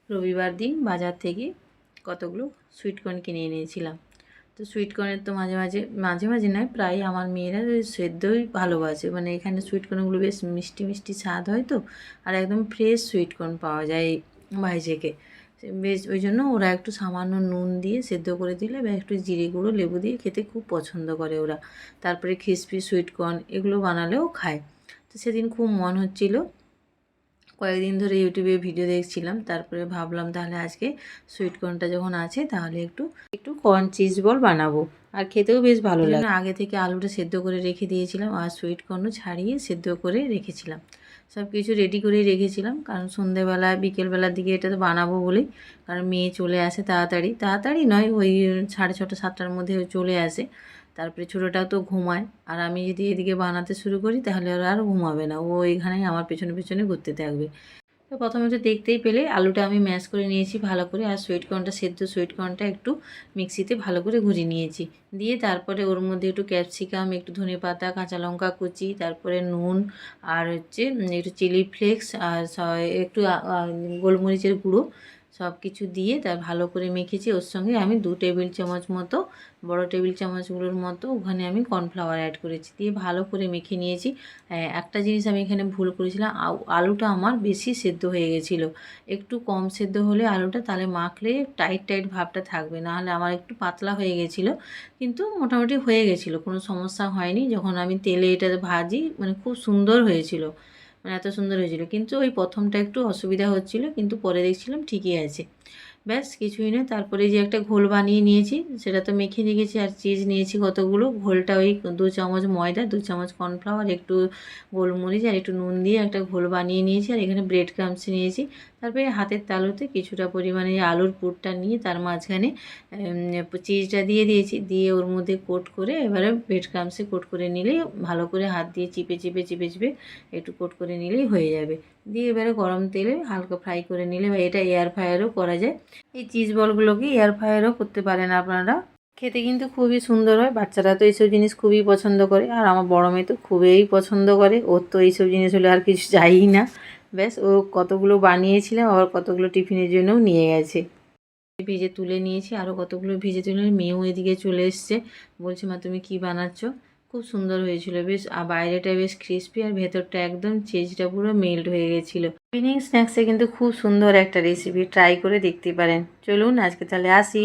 রবিবার দিন বাজার থেকে কতগুলো সুইটকর্ন কিনে এনেছিলাম। তো সুইটকর্নের তো মাঝে মাঝে মাঝে মাঝে নয়, প্রায় আমার মেয়েরা ওই সেদ্ধই ভালোবাসে। মানে এখানে সুইটকর্নগুলো বেশ মিষ্টি মিষ্টি স্বাদ হয় তো, আর একদম ফ্রেশ সুইটকর্ন পাওয়া যায় ভাইঝেকে। বেশ ওই জন্য ওরা একটু সামান্য নুন দিয়ে সেদ্ধ করে দিলে বা একটু জিরে গুঁড়ো লেবু দিয়ে খেতে খুব পছন্দ করে ওরা। তারপরে ক্রিসপি সুইটকর্ন এগুলো বানালেও খায়। তো সেদিন খুব মন হচ্ছিল, কয়েকদিন ধরে ইউটিউবে ভিডিও দেখছিলাম, তারপরে ভাবলাম তাহলে আজকে সুইটকর্নটা যখন আছে তাহলে একটু একটু কর্ন চিজ বল বানাবো, আর খেতেও বেশ ভালো লাগে। আগে থেকে আলুটা সেদ্ধ করে রেখে দিয়েছিলাম আর সুইটকর্নও ছাড়িয়ে সেদ্ধ করে রেখেছিলাম। সব কিছু রেডি করে রেখেছিলাম, কারণ সন্ধেবেলা বিকেলবেলার দিকে এটা তো বানাবো বলেই। কারণ মেয়ে চলে আসে তাড়াতাড়ি, তাড়াতাড়ি নয়, ওই 6:30 7টার মধ্যে চলে আসে। তারপরে ছোটোটাও তো ঘুমায়, আর আমি যদি এদিকে বানাতে শুরু করি তাহলে ওরা আর ঘুমাবে না, ও এখানেই আমার পেছনে পেছনে ঘুরতে থাকবে। তো প্রথমে তো দেখতেই পেলে আলুটা আমি ম্যাশ করে নিয়েছি ভালো করে, আর সুইটকর্নটা সেদ্ধ সুইটকর্নটা একটু মিক্সিতে ভালো করে ঘুরিয়ে নিয়েছি। দিয়ে তারপরে ওর মধ্যে একটু ক্যাপসিকাম, একটু ধনেপাতা, কাঁচা লঙ্কা কুচি, তারপরে নুন, আর হচ্ছে একটু চিলি ফ্লেক্স, আর একটু গোলমরিচের গুঁড়ো, সব কিছু দিয়ে তার ভালো করে মেখেছি। ওর সঙ্গে আমি 2 টেবিল চামচ মতো, বড় টেবিল চামচগুলোর মতো ওখানে আমি কর্নফ্লাওয়ার অ্যাড করেছি, দিয়ে ভালো করে মেখে নিয়েছি। একটা জিনিস আমি এখানে ভুল করেছিলাম, আলুটা আমার বেশি সেদ্ধ হয়ে গেছিলো। একটু কম সেদ্ধ হলে আলুটা তাহলে মাখলে টাইট টাইট ভাবটা থাকবে, নাহলে আমার একটু পাতলা হয়ে গেছিলো। কিন্তু মোটামুটি হয়ে গেছিলো, কোনো সমস্যা হয়নি। যখন আমি তেলে এটা ভাজি, মানে খুব সুন্দর হয়েছিল, মানে এত সুন্দর হয়েছিল। কিন্তু ওই প্রথমটা একটু অসুবিধা হচ্ছিলো, কিন্তু পরে দেখছিলাম ঠিকই আছে। ব্যাস কিছুই নয়, তারপরে যে একটা ঘোল বানিয়ে নিয়েছি সেটা তো মেখে রেখেছি, আর চিজ নিয়েছি কতগুলো। ঘোলটা ওই 2 চামচ ময়দা, 2 চামচ কর্নফ্লাওয়ার, একটু গোলমরিচ আর একটু নুন দিয়ে একটা ঘোল বানিয়ে নিয়েছি। আর এখানে ব্রেড ক্রাম্বস নিয়েছি। তারপরে হাতের তালুতে কিছুটা পরিমাণে আলুর পুরটা নিয়ে তার মাঝখানে চিজটা দিয়ে দিয়েছি, দিয়ে ওর মধ্যে কোট করে এবারে ব্রেড ক্রাম্বসে কোট করে নিলেই, ভালো করে হাত দিয়ে চিপে চিপে চিপে চিপে একটু কোট করে নিলেই হয়ে যাবে। দিয়ে এবারে গরম তেলে হালকা ফ্রাই করে নিলে, বা এটা এয়ার ফ্রায়ারও করা যায়। এই চিজ বলগুলোকে এয়ার ফ্রায়ারও করতে পারেন আপনারা, খেতে কিন্তু খুবই সুন্দর হয়। বাচ্চারা তো এইসব জিনিস খুবই পছন্দ করে, আর আমার বড় মেয়ে তো খুবই পছন্দ করে। ওর তো এইসব জিনিস হলে আর কিছু চাইই না। ব্যাস ও কতগুলো বানিয়েছিলাম, আবার কতগুলো টিফিনের জন্যও নিয়ে গেছে। ভেজে তুলে নিয়েছি, আরও কতগুলো ভেজে তুলে, মেয়েও এদিকে চলে এসছে, বলছে মা তুমি কি বানাচ্ছ। খুব সুন্দর হয়েছিল বেশ, আর বাইরেটা বেশ ক্রিস্পি, আর ভেতরটা একদম চিজটা পুরো মেল্ট হয়ে গেছিলো। ইভিনিং স্ন্যাক্সে কিন্তু খুব সুন্দর একটা রেসিপি, ট্রাই করে দেখতে পারেন। চলুন আজকে তাহলে আসি।